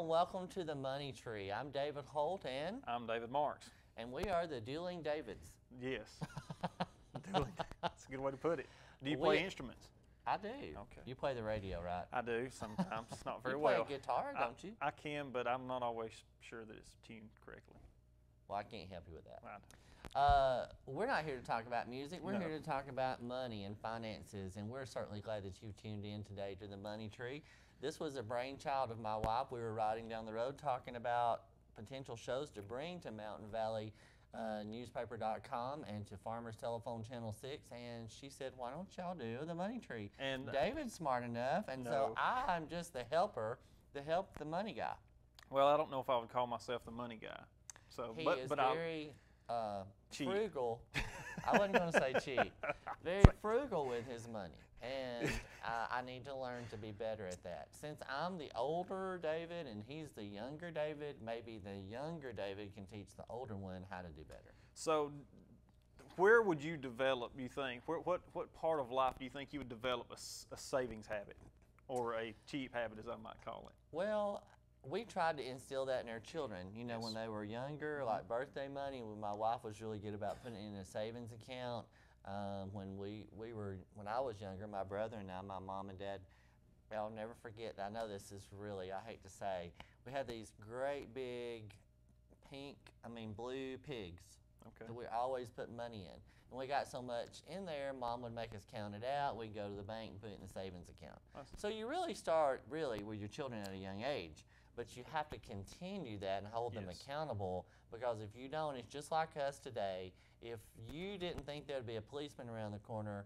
and welcome to the Money Tree. I'm David Holt, and I'm David Marks. we are the Dueling Davids. Yes. That's a good way to put it. Do you play instruments? I do. Okay. You play the radio, right? I do sometimes. Not very you play well. a guitar, don't you? I can, but I'm not always sure that it's tuned correctly. Well, I can't help you with that. Right. We're not here to talk about music. We're No. here to talk about money and finances, and we're certainly glad that you've tuned in today to the Money Tree. This was a brainchild of my wife. We were riding down the road talking about potential shows to bring to Mountain Valley newspaper.com and to Farmers Telephone Channel 6, and she said, why don't y'all do the Money Tree? And David's smart enough, and so I'm just the helper to help the money guy. Well, I don't know if I would call myself the money guy. So, He but is but very cheap. frugal. I wasn't going to say cheap. Very frugal with his money, and I need to learn to be better at that. Since I'm the older David and he's the younger David, maybe the younger David can teach the older one how to do better. So, where would you develop, you think, what part of life do you think you would develop a savings habit or a cheap habit, as I might call it? Well, we tried to instill that in our children, you know, when they were younger, like birthday money. When my wife was really good about putting it in a savings account. When I was younger, my brother and I, my mom and dad, I'll never forget, I know this is really, I hate to say, we had these great big blue pigs that we always put money in. And we got so much in there, Mom would make us count it out. We'd go to the bank and put it in the savings account. So you really start with your children at a young age. But you have to continue that and hold them accountable, because if you don't, it's just like us today. If you didn't think there would be a policeman around the corner,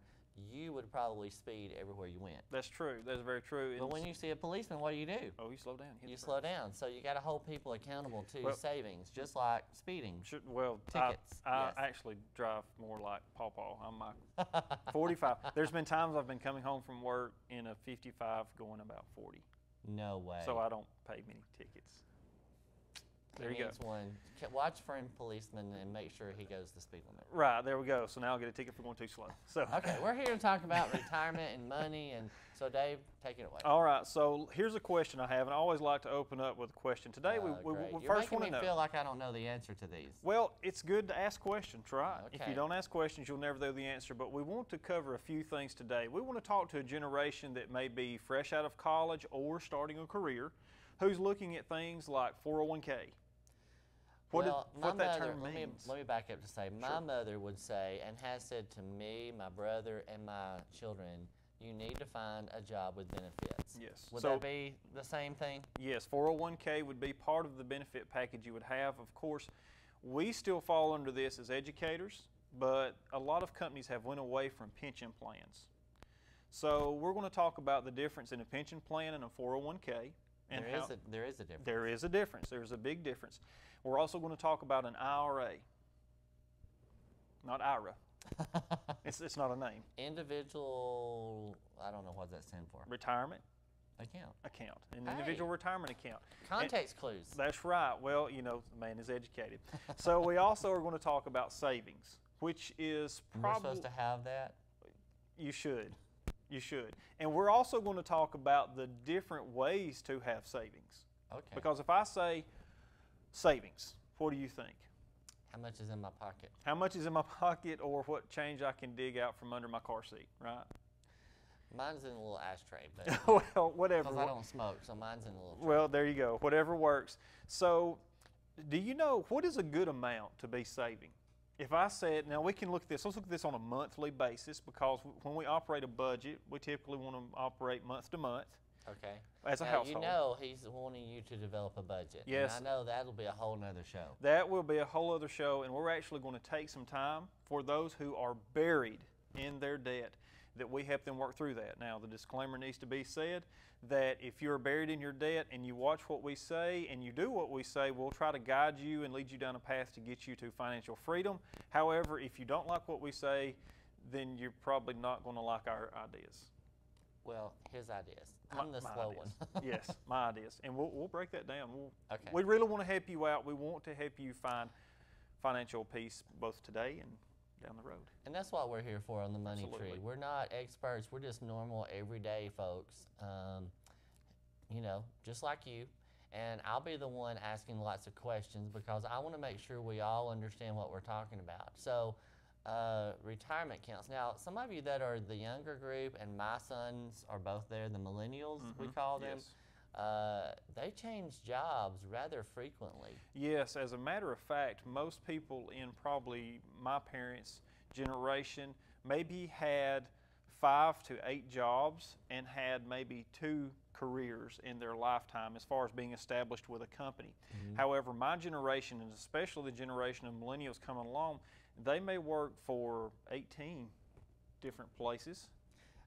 you would probably speed everywhere you went. That's true. That's very true. But when you see a policeman, what do? Oh, you slow down. You slow down. So you got to hold people accountable to savings, just like speeding. Tickets. I actually drive more like Pawpaw. I'm like 45. There's been times I've been coming home from work in a 55 going about 40. No way. So I don't pay many tickets. There you go. One. Watch for a policeman and make sure he goes the speed limit. Right, there we go. So now I'll get a ticket for going too slow. So okay, we're here to talk about retirement and money, and so Dave, take it away. All right, so here's a question I have, and I always like to open up with a question. Today we first want to know. You feel like I don't know the answer to these. Well, it's good to ask questions, right? Okay. If you don't ask questions, you'll never know the answer, but we want to cover a few things today. We want to talk to a generation that may be fresh out of college or starting a career who's looking at things like 401k. What that term means. Let me back up to say, my mother would say, and has said to me, my brother, and my children, you need to find a job with benefits. Yes. Would that be the same thing? Yes, 401k would be part of the benefit package you would have. Of course, we still fall under this as educators, but a lot of companies have went away from pension plans. So we're going to talk about the difference in a pension plan and a 401k. And there is a difference. There is a difference. There's a big difference. We're also going to talk about an IRA, not IRA. It's not a name. Individual, I don't know what that stands for. Retirement account. An individual retirement account. Context clues. That's right. Well, you know, the man is educated. So we also are going to talk about savings, which is probably... We're supposed to have that? You should. You should. And we're also going to talk about the different ways to have savings. Okay. Because if I say savings, what do you think? How much is in my pocket? How much is in my pocket, or what change I can dig out from under my car seat, right? Mine's in a little ashtray, but well, whatever. Because I don't smoke, so mine's in a little tray. Well, there you go. Whatever works. So, do you know what is a good amount to be saving? If I said, now we can look at this, let's look at this on a monthly basis, because when we operate a budget, we typically want to operate month to month. Okay. As a household. You know he's wanting you to develop a budget. Yes. And I know that'll be a whole nother show. That will be a whole other show, and we're actually going to take some time for those who are buried in their debt, that we help them work through that. Now, the disclaimer needs to be said that if you're buried in your debt and you watch what we say and you do what we say, we'll try to guide you and lead you down a path to get you to financial freedom. However, if you don't like what we say, then you're probably not going to like our ideas. Well, his ideas. I'm the slow one. Yes, my ideas. And we'll break that down. Okay. We really want to help you out. We want to help you find financial peace both today and down the road. And that's what we're here for on the Money Absolutely. Tree. We're not experts. We're just normal, everyday folks, you know, just like you. And I'll be the one asking lots of questions because I want to make sure we all understand what we're talking about. So retirement accounts. Now, some of you that are the younger group, and my sons are both there, the millennials, we call them, they change jobs rather frequently. Yes, as a matter of fact, most people in probably my parents' generation maybe had 5 to 8 jobs and had maybe 2 careers in their lifetime as far as being established with a company. However, my generation, and especially the generation of millennials coming along, they may work for 18 different places.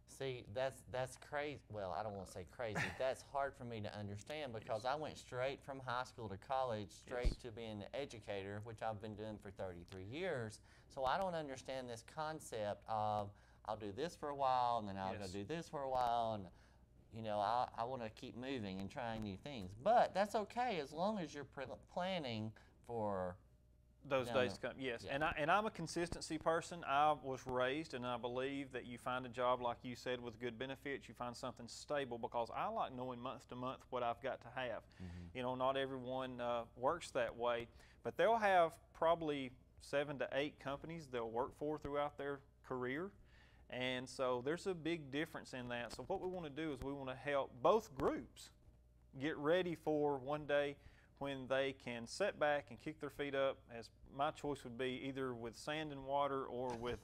See, that's crazy. Well, I don't want to say crazy. That's hard for me to understand because I went straight from high school to college, straight to being an educator, which I've been doing for 33 years. So I don't understand this concept of I'll do this for a while, and then I'll go do this for a while, and you know, I want to keep moving and trying new things. But that's okay as long as you're planning for those days come. Yes, and I'm a consistency person. I was raised, and I believe that you find a job, like you said, with good benefits. You find something stable, because I like knowing month to month what I've got to have. You know, not everyone works that way, but they'll have probably 7 to 8 companies they'll work for throughout their career. And so there's a big difference in that. So what we want to do is we want to help both groups get ready for one day when they can sit back and kick their feet up, as my choice would be either with sand and water or with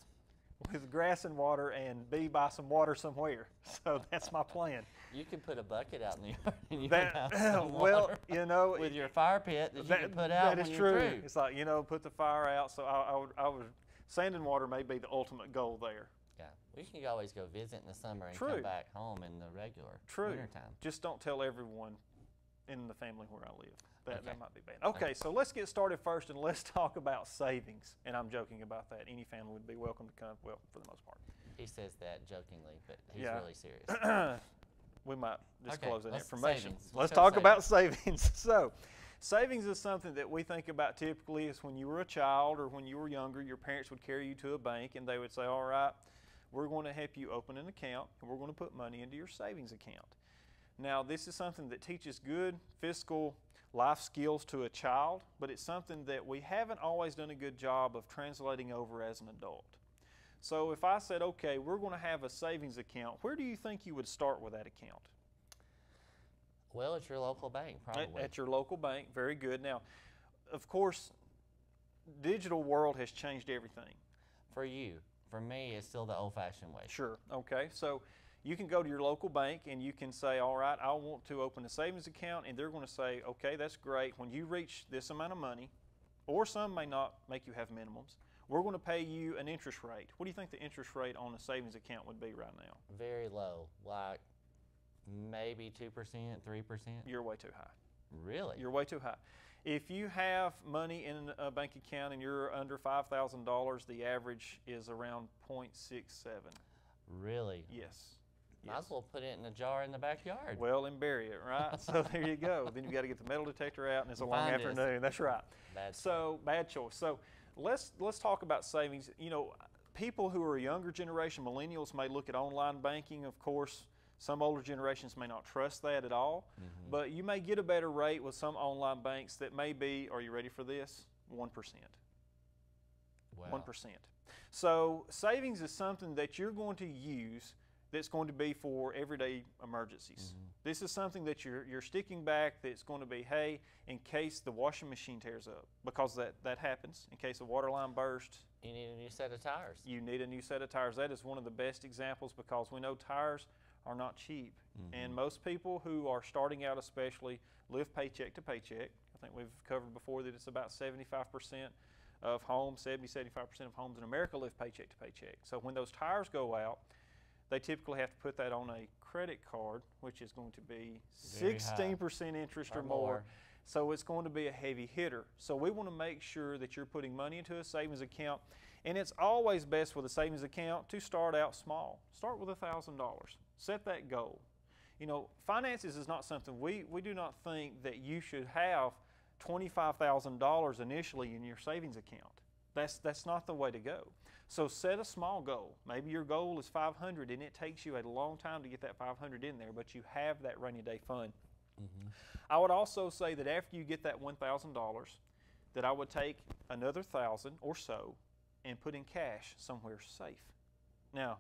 grass and water, and be by some water somewhere. So that's my plan. You could put a bucket out in the yard and you could have some well, water you know, with your fire pit that you can put out when you're through. It's like, you know, put the fire out. So I would sand and water may be the ultimate goal there. Yeah, we can always go visit in the summer and come back home in the regular wintertime. Just don't tell everyone in the family where I live. That might be bad. Okay, so let's get started first, and let's talk about savings. And I'm joking about that. Any family would be welcome to come, well, for the most part. He says that jokingly, but he's really serious. We might disclose that information. Savings. Let's talk about savings. So, savings is something that we think about typically is when you were a child or when you were younger, your parents would carry you to a bank and they would say, all right, we're going to help you open an account and we're going to put money into your savings account. Now, this is something that teaches good fiscal life skills to a child, but it's something that we haven't always done a good job of translating over as an adult. So if I said, okay, we're going to have a savings account, where do you think you would start with that account? Well, at your local bank, probably. At your local bank, very good. Now, of course, digital world has changed everything. For you. For me, it's still the old-fashioned way. Sure, okay. So you can go to your local bank and you can say, all right, I want to open a savings account, and they're going to say, okay, that's great. When you reach this amount of money, or some may not make you have minimums, we're going to pay you an interest rate. What do you think the interest rate on a savings account would be right now? Very low, like maybe 2%, 3%. You're way too high. Really? You're way too high. If you have money in a bank account and you're under $5,000, the average is around 0.67. Really? Yes. Might as well put it in a jar in the backyard. Well, and bury it, right? So there you go. Then you got to get the metal detector out, and it's a long afternoon. That's right. Bad choice. So let's talk about savings. You know, people who are a younger generation, millennials, may look at online banking. Of course, some older generations may not trust that at all. But you may get a better rate with some online banks that may be, are you ready for this? 1%. Wow. 1%. So savings is something that you're going to use that's going to be for everyday emergencies. This is something that you're sticking back that's going to be, hey, in case the washing machine tears up, because that happens, in case the water line bursts. You need a new set of tires. You need a new set of tires. That is one of the best examples, because we know tires are not cheap. And most people who are starting out especially live paycheck to paycheck. I think we've covered before that it's about 75% of homes, 70-75% of homes in America live paycheck to paycheck. So when those tires go out, they typically have to put that on a credit card, which is going to be 16% interest or more. So it's going to be a heavy hitter. So we want to make sure that you're putting money into a savings account. And it's always best with a savings account to start out small. Start with $1,000. Set that goal. You know, finances is not something, we do not think that you should have $25,000 initially in your savings account. That's not the way to go. So set a small goal. Maybe your goal is $500 and it takes you a long time to get that $500 in there, but you have that rainy day fund. I would also say that after you get that $1,000, that I would take another 1,000 or so and put in cash somewhere safe. Now,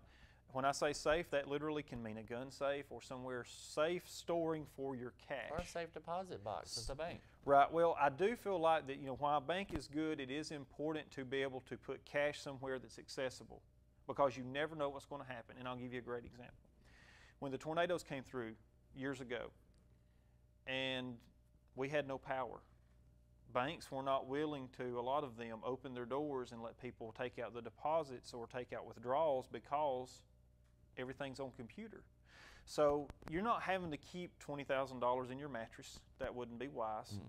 when I say safe, that literally can mean a gun safe or somewhere safe storing for your cash. Or a safe deposit box at the bank. Right. Well, I do feel like that, while a bank is good, it is important to be able to put cash somewhere that's accessible, because you never know what's going to happen. And I'll give you a great example. When the tornadoes came through years ago and we had no power, banks were not willing to, a lot of them, open their doors and let people take out the deposits or take out withdrawals because everything's on computer. So you're not having to keep $20,000 in your mattress. That wouldn't be wise.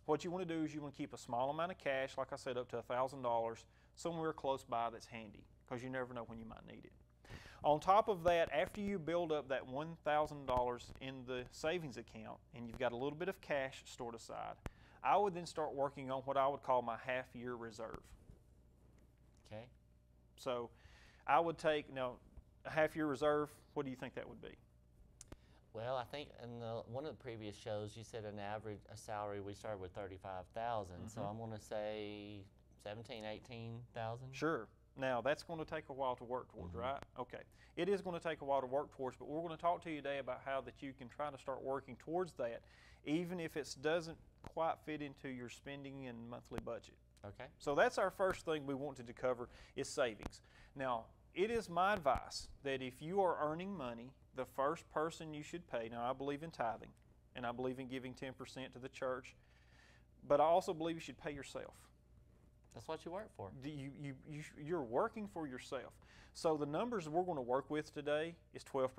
What you want to do is you want to keep a small amount of cash, like I said, up to $1,000, somewhere close by that's handy, because you never know when you might need it. On top of that, after you build up that $1,000 in the savings account and you've got a little bit of cash stored aside, I would then start working on what I would call my half-year reserve. Okay. So I would take, now, a half-year reserve, what do you think that would be? Well, I think in one of the previous shows you said a salary, we started with 35,000. So I'm going to say 17, 18,000. Sure. Now, that's going to take a while to work towards, right? Okay. It is going to take a while to work towards, but we're going to talk to you today about how that you can try to start working towards that, even if it doesn't quite fit into your spending and monthly budget. Okay. So that's our first thing we wanted to cover, is savings. Now, it is my advice that if you are earning money, the first person you should pay, now I believe in tithing, and I believe in giving 10% to the church, but I also believe you should pay yourself. That's what you work for. You're working for yourself. So the numbers we're going to work with today is 12%.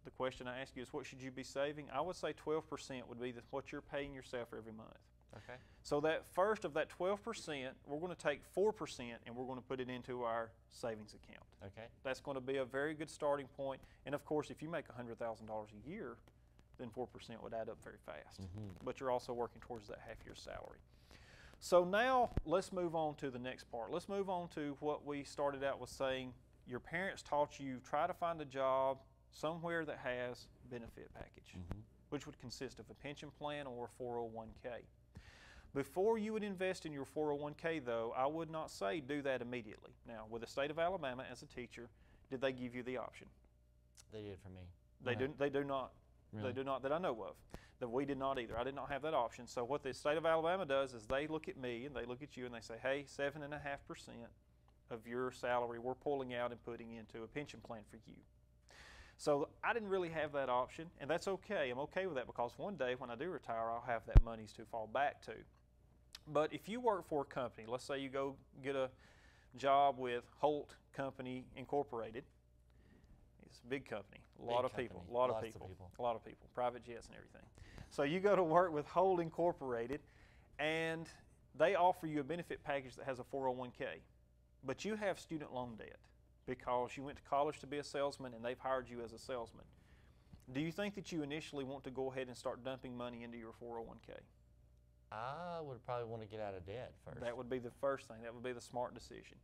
The question I ask you is, what should you be saving? I would say 12% would be what you're paying yourself every month. Okay. So that first of that 12%, we're going to take 4% and we're going to put it into our savings account. Okay. That's going to be a very good starting point. And of course, if you make $100,000 a year, then 4% would add up very fast. But you're also working towards that half-year salary. So now let's move on to the next part. Let's move on to what we started out with saying. Your parents taught you, try to find a job somewhere that has benefit package, which would consist of a pension plan or a 401k. Before you would invest in your 401k, though, I would not say do that immediately. Now, with the state of Alabama as a teacher, did they give you the option? They did for me. They do not. Really? They do not, that I know of. That we did not either. I did not have that option. So what the state of Alabama does is they look at me and they look at you and they say, hey, 7.5% of your salary we're pulling out and putting into a pension plan for you. So I didn't really have that option, and that's okay. I'm okay with that, because one day when I do retire, I'll have that money to fall back to. But if you work for a company, let's say you go get a job with Holt Company Incorporated. It's a big company, a lot of people, private jets and everything. So you go to work with Holt Incorporated, and they offer you a benefit package that has a 401k, but you have student loan debt because you went to college to be a salesman and they've hired you as a salesman. Do you think that you initially want to go ahead and start dumping money into your 401k? I would probably want to get out of debt first. That would be the first thing. That would be the smart decision.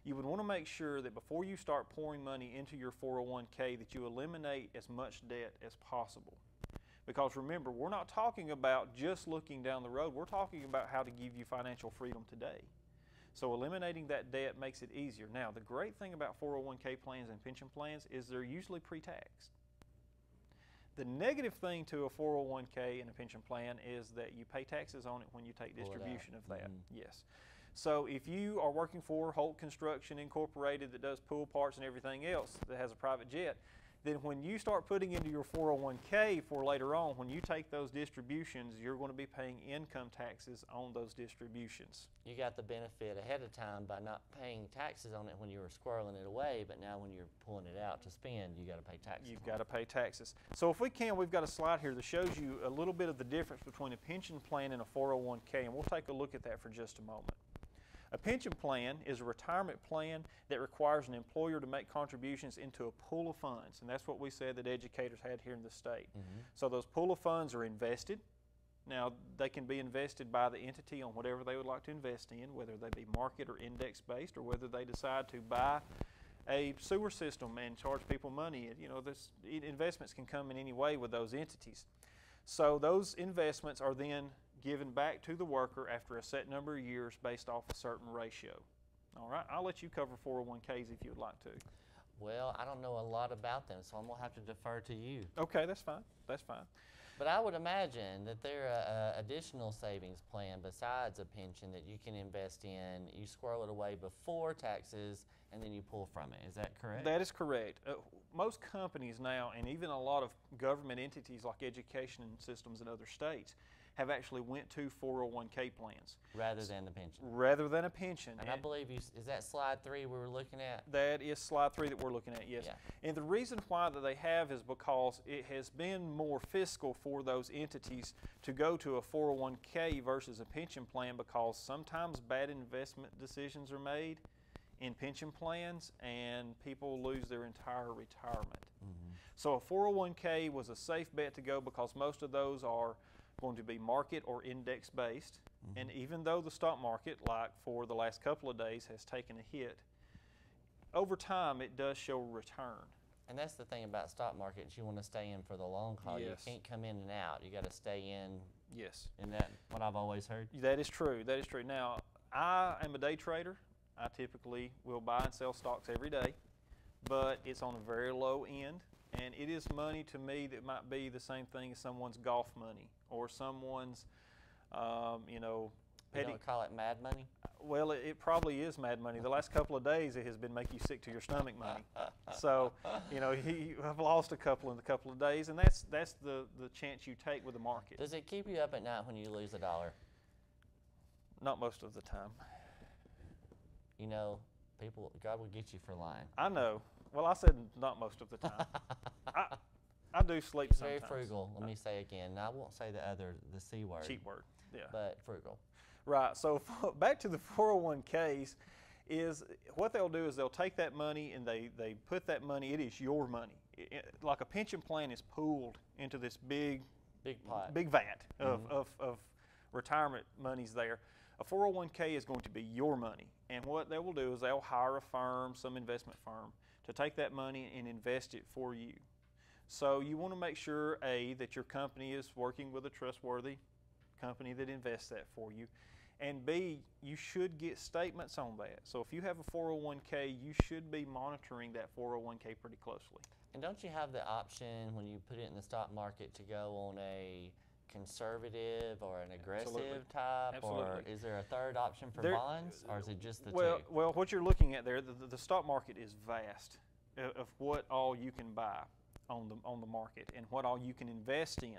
You would want to make sure that before you start pouring money into your 401k that you eliminate as much debt as possible. Because remember, we're not talking about just looking down the road. We're talking about how to give you financial freedom today. So eliminating that debt makes it easier. Now, the great thing about 401k plans and pension plans is they're usually pre-taxed. The negative thing to a 401k and a pension plan is that you pay taxes on it when you take distribution of that. Yes. So if you are working for Holt Construction Incorporated that does pool parts and everything else that has a private jet, then when you start putting into your 401k for later on, when you take those distributions, you're going to be paying income taxes on those distributions. You got the benefit ahead of time by not paying taxes on it when you were squirreling it away, but now when you're pulling it out to spend, you got to pay taxes. You've got to pay taxes. So if we can, we've got a slide here that shows you a little bit of the difference between a pension plan and a 401k, and we'll take a look at that for just a moment. A pension plan is a retirement plan that requires an employer to make contributions into a pool of funds, and that's what we said that educators had here in the state. So those pool of funds are invested. Now, they can be invested by the entity on whatever they would like to invest in, whether they be market or index-based, or whether they decide to buy a sewer system and charge people money. You know, investments can come in any way with those entities. So those investments are then given back to the worker after a set number of years based off a certain ratio. All right, I'll let you cover 401ks if you would like to. Well, I don't know a lot about them, so I'm going to have to defer to you. Okay, that's fine. That's fine. But I would imagine that there are additional savings plan besides a pension that you can invest in. You squirrel it away before taxes, and then you pull from it. Is that correct? That is correct. Most companies now, and even a lot of government entities like education systems in other states, have actually went to 401k plans. Rather than the pension. Rather than a pension. And I believe is that slide 3 we were looking at? That is slide 3 that we're looking at, yes. Yeah. And the reason why that they have is because it has been more fiscal for those entities to go to a 401k versus a pension plan, because sometimes bad investment decisions are made in pension plans and people lose their entire retirement. Mm-hmm. So a 401k was a safe bet to go because most of those are going to be market or index based. Mm-hmm. And even though the stock market, like for the last couple of days, has taken a hit, over time it does show a return. And that's the thing about stock markets, you want to stay in for the long haul. Yes. You can't come in and out. You got to stay in. Yes. Isn't that what I've always heard? That is true. That is true. Now, I am a day trader. I typically will buy and sell stocks every day, but it's on a very low end. And it is money to me that might be the same thing as someone's golf money or someone's, petty. You don't call it mad money? Well, it probably is mad money. The last couple of days it has been make you sick to your stomach money. So, I've lost a couple in a couple of days, and that's the chance you take with the market. Does it keep you up at night when you lose $1? Not most of the time. God will get you for lying. I know. Well, I said not most of the time. I do sleep He's sometimes. very frugal. Let me say again. I won't say the C word. Cheap word, yeah. But frugal. Right. So back to the 401ks, is what they'll do is they'll take that money and they put that money, it is your money. Like a pension plan is pooled into this big pot. Big vat of retirement monies there. A 401k is going to be your money. And what they will do is they'll hire a firm, some investment firm, to take that money and invest it for you. So you want to make sure, A, that your company is working with a trustworthy company that invests that for you. And B, you should get statements on that. So if you have a 401k, you should be monitoring that 401k pretty closely. And don't you have the option when you put it in the stock market to go on a conservative or an aggressive type? Absolutely. Or is there a third option for bonds, or is it just the two? Well, what you're looking at there, the stock market is vast of what all you can buy on the market and what all you can invest in.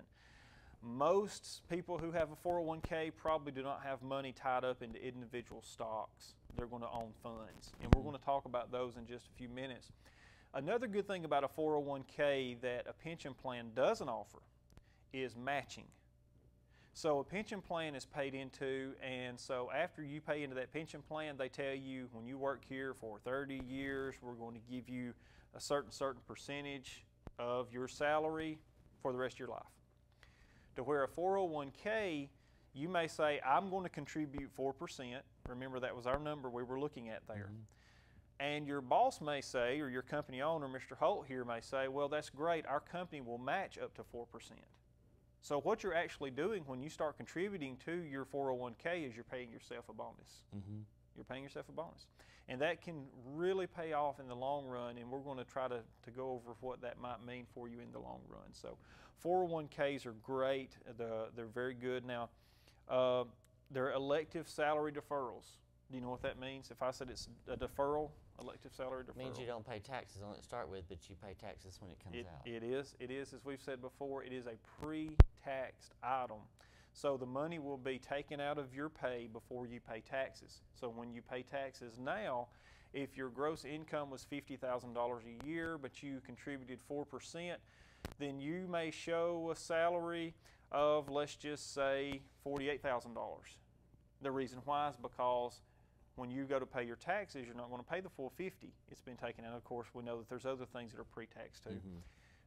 Most people who have a 401k probably do not have money tied up into individual stocks. They're going to own funds, and we're going to talk about those in just a few minutes. Another good thing about a 401k that a pension plan doesn't offer is matching. So a pension plan is paid into, and so after you pay into that pension plan, they tell you when you work here for 30 years, we're going to give you a certain percentage of your salary for the rest of your life. To where a 401k, you may say, I'm going to contribute 4%. Remember, that was our number we were looking at there. Mm-hmm. And your boss may say, or your company owner, Mr. Holt here, may say, well, that's great. Our company will match up to 4%. So what you're actually doing when you start contributing to your 401k is you're paying yourself a bonus. Mm-hmm. You're paying yourself a bonus. And that can really pay off in the long run, and we're going to try to go over what that might mean for you in the long run. So 401ks are great. They're very good. Now, they're elective salary deferrals. Do you know what that means? If I said it's a deferral, elective salary deferral. It means you don't pay taxes on it to start with, but you pay taxes when it comes out. It is, as we've said before, it is a pre-taxed item. So the money will be taken out of your pay before you pay taxes. So when you pay taxes now, if your gross income was $50,000 a year, but you contributed 4%, then you may show a salary of, let's just say, $48,000. The reason why is because when you go to pay your taxes, you're not going to pay the full $50,000. It's been taken out. Of course, we know that there's other things that are pre-tax too. Mm-hmm.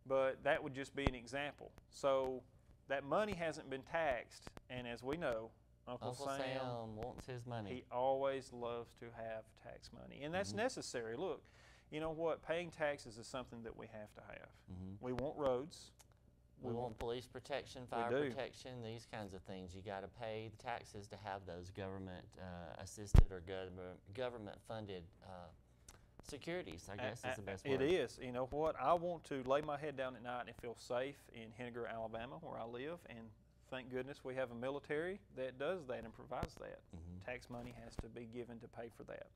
But that would just be an example. So that money hasn't been taxed, and as we know, Uncle Sam wants his money. He always loves to have tax money, and that's necessary. Look, you know what? Paying taxes is something that we have to have. Mm-hmm. We want roads. We want police protection, fire protection, these kinds of things. You got to pay the taxes to have those government assisted or government funded securities, I guess is the best word. It is. You know what? I want to lay my head down at night and feel safe in Henniger, Alabama, where I live, and thank goodness we have a military that does that and provides that. Tax money has to be given to pay for that.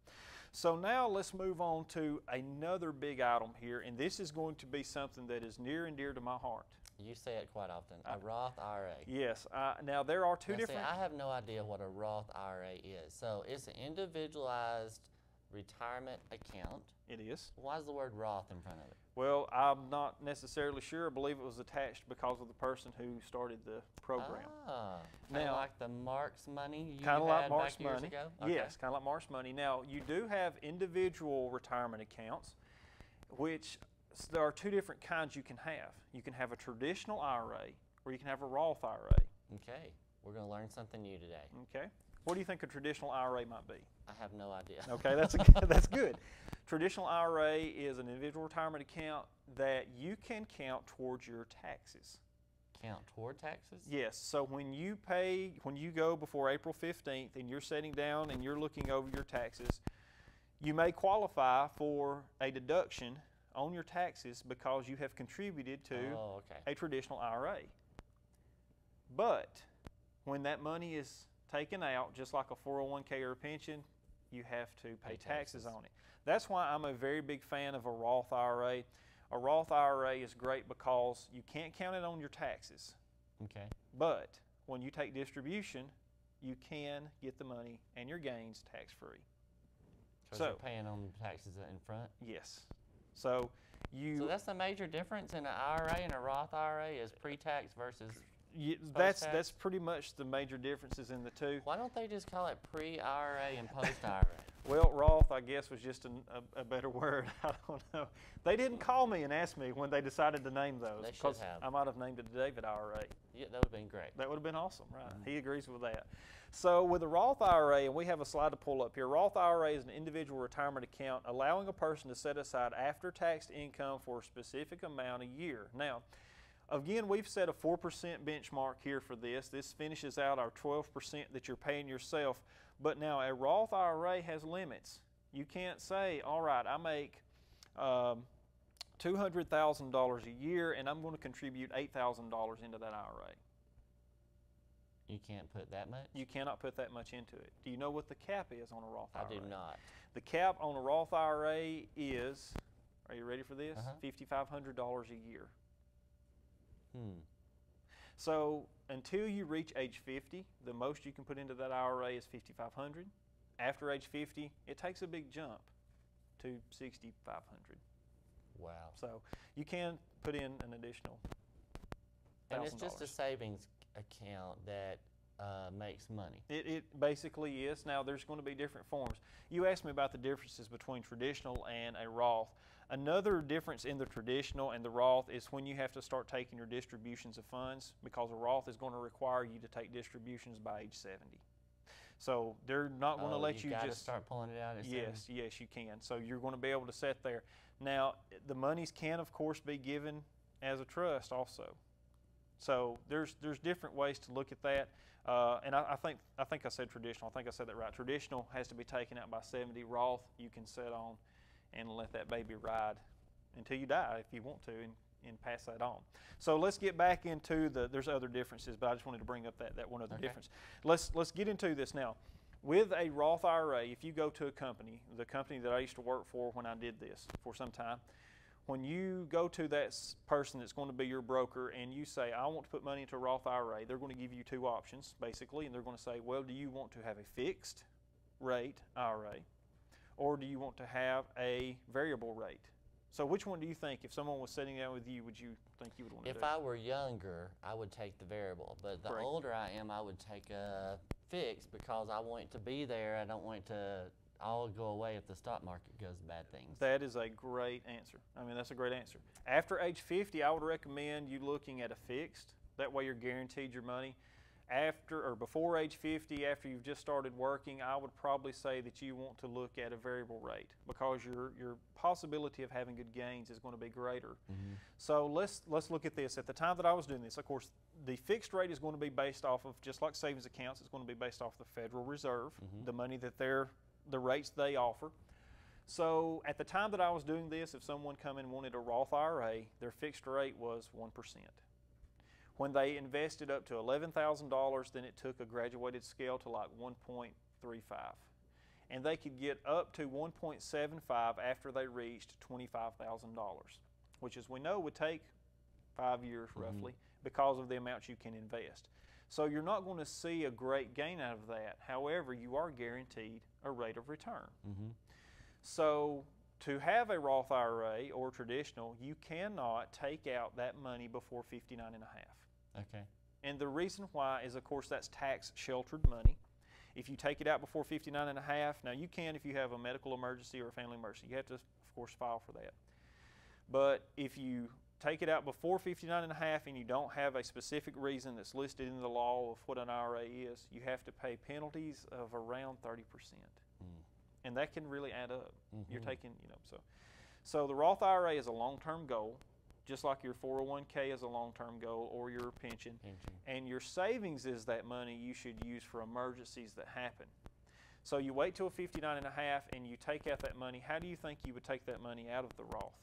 So now let's move on to another big item here, and this is going to be something that is near and dear to my heart. You say it quite often, a Roth IRA. Yes. Now there are two different... See, I have no idea what a Roth IRA is. So it's an individualized retirement account. It is. Why is the word Roth in front of it? Well, I'm not necessarily sure. I believe it was attached because of the person who started the program. Kind of like the Mark's money you kind of like had Mark's back years money. ago? Okay. Yes, kind of like Mark's money. Now, you do have individual retirement accounts, which there are two different kinds you can have. You can have a traditional IRA, or you can have a Roth IRA. Okay, we're going to learn something new today. Okay. What do you think a traditional IRA might be? I have no idea. Okay, that's good. Traditional IRA is an individual retirement account that you can count towards your taxes. Count toward taxes? Yes. So when you go before April 15th and you're sitting down and you're looking over your taxes, you may qualify for a deduction on your taxes because you have contributed to a traditional IRA. But when that money is taken out, just like a 401k or a pension, you have to pay taxes on it. That's why I'm a very big fan of a Roth IRA. A Roth IRA is great because you can't count it on your taxes. Okay. But when you take distribution, you can get the money and your gains tax-free. So you're paying on taxes in front? Yes. So that's the major difference in an IRA and a Roth IRA is pre-tax versus that's pretty much the major differences in the two. Why don't they just call it pre-IRA and post-IRA? Well, Roth, I guess, was just a better word. I don't know. They didn't call me and ask me when they decided to name those. They should have. I might have named it the David IRA. Yeah, that would have been great. That would have been awesome, right? He agrees with that. So with a Roth IRA, and we have a slide to pull up here, Roth IRA is an individual retirement account allowing a person to set aside after-tax income for a specific amount a year. Now, again, we've set a 4% benchmark here for this. This finishes out our 12% that you're paying yourself. But now a Roth IRA has limits. You can't say, all right, I make $200,000 a year and I'm going to contribute $8,000 into that IRA. You can't put that much? You cannot put that much into it. Do you know what the cap is on a Roth IRA? I do not. The cap on a Roth IRA is, are you ready for this? $5,500 a year. So until you reach age 50, the most you can put into that IRA is $5,500. After age 50, it takes a big jump to $6,500. Wow. So you can put in an additional $1,000. And it's just a savings account that makes money. It basically is. Now there's going to be different forms. You asked me about the differences between traditional and a Roth. Another difference in the traditional and the Roth is when you have to start taking your distributions of funds, because a Roth is going to require you to take distributions by age 70. So they're not going to let you just start pulling it out at 70? Yes, you can. So you're going to be able to set there. Now, the monies can, of course, be given as a trust also. So there's different ways to look at that. And I think I said traditional. I think I said that right. Traditional has to be taken out by 70. Roth, you can set on and let that baby ride until you die if you want to and pass that on. So let's get back into there's other differences, but I just wanted to bring up that one other difference. Let's get into this now. With a Roth IRA, if you go to a company, the company that I used to work for when I did this for some time, when you go to that person that's going to be your broker and you say, I want to put money into a Roth IRA, they're going to give you two options basically, and they're going to say, well, do you want to have a fixed rate IRA? Or do you want to have a variable rate? So which one do you think, if someone was sitting down with you, would you think you would want to do? If I were younger, I would take the variable. But the older I am, I would take a fixed because I want it to be there. I don't want it to all go away if the stock market goes bad things. That is a great answer. I mean, that's a great answer. After age 50, I would recommend you looking at a fixed. That way you're guaranteed your money. after or before age 50, after you've just started working, I would probably say that you want to look at a variable rate because your possibility of having good gains is going to be greater. So let's look at this. At the time that I was doing this, of course, the fixed rate is going to be based off of, just like savings accounts, it's going to be based off the Federal Reserve, the money that the rates they offer. So at the time that I was doing this, if someone come in and wanted a Roth IRA, their fixed rate was 1%. When they invested up to $11,000, then it took a graduated scale to like 1.35. And they could get up to 1.75 after they reached $25,000, which, as we know, would take 5 years roughly because of the amount you can invest. So you're not going to see a great gain out of that. However, you are guaranteed a rate of return. So to have a Roth IRA or traditional, you cannot take out that money before 59 and a half. Okay. And the reason why is, of course, that's tax sheltered money. If you take it out before 59 and a half, now you can if you have a medical emergency or a family emergency. You have to, of course, file for that. But if you take it out before 59 and a half and you don't have a specific reason that's listed in the law of what an IRA is, you have to pay penalties of around 30%. And that can really add up. You're taking, so the Roth IRA is a long-term goal, just like your 401k is a long-term goal or your pension. And your savings is that money you should use for emergencies that happen. So you wait till 59 and a half and you take out that money. How do you think you would take that money out of the Roth?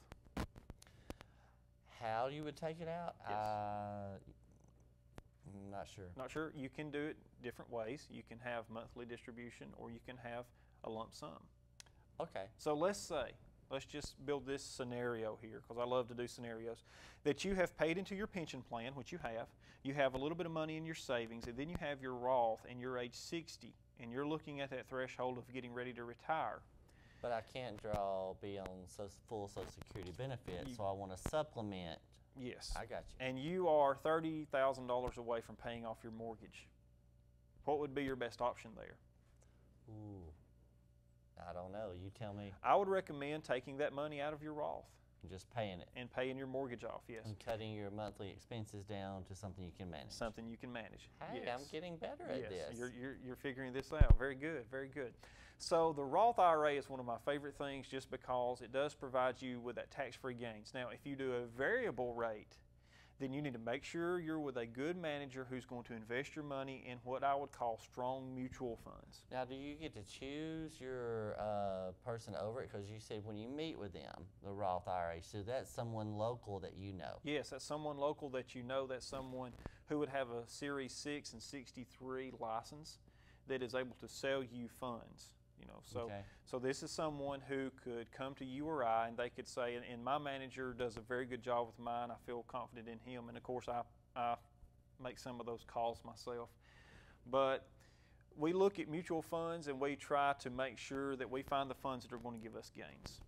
How you would take it out? Yes. Not sure. Not sure? You can do it different ways. You can have monthly distribution or you can have a lump sum. Okay. So let's just build this scenario here, because I love to do scenarios, that you have paid into your pension plan, which you have a little bit of money in your savings, and then you have your Roth and you're age 60 and you're looking at that threshold of getting ready to retire. But I can't be on full Social Security benefits, so I want to supplement. Yes. I got you. And you are $30,000 away from paying off your mortgage. What would be your best option there? Ooh. I don't know. You tell me. I would recommend taking that money out of your Roth. Just paying it. And paying your mortgage off, yes. And cutting your monthly expenses down to something you can manage. Something you can manage. Hey, yes. I'm getting better at this. You're figuring this out. Very good, very good. So the Roth IRA is one of my favorite things just because it does provide you with that tax-free gains. Now, if you do a variable rate, then you need to make sure you're with a good manager who's going to invest your money in what I would call strong mutual funds. Now, do you get to choose your person over it? Because you said when you meet with them, the Roth IRA, so that's someone local that you know. Yes, that's someone local that you know. That's someone who would have a Series 6 and 63 license that is able to sell you funds. So this is someone who could come to you or I, and they could say, and my manager does a very good job with mine. I feel confident in him, and of course I make some of those calls myself. But we look at mutual funds and we try to make sure that we find the funds that are going to give us gains.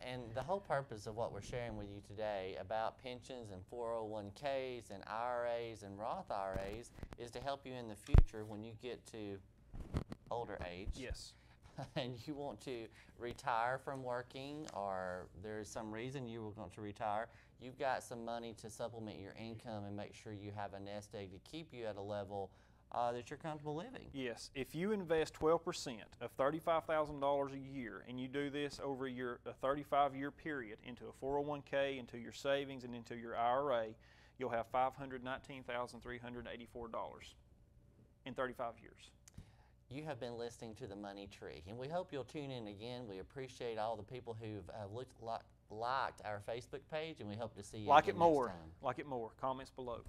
And the whole purpose of what we're sharing with you today about pensions and 401ks and IRAs and Roth IRAs is to help you in the future when you get to older age. Yes. And you want to retire from working, or there's some reason you were going to retire, you've got some money to supplement your income and make sure you have a nest egg to keep you at a level that you're comfortable living. Yes. If you invest 12% of $35,000 a year, and you do this over a 35-year period into a 401k, into your savings, and into your IRA, you'll have $519,384 in 35 years. You have been listening to The Money Tree, and we hope you'll tune in again. We appreciate all the people who've liked our Facebook page, and we hope to see you again next time. Like it more. Comments below.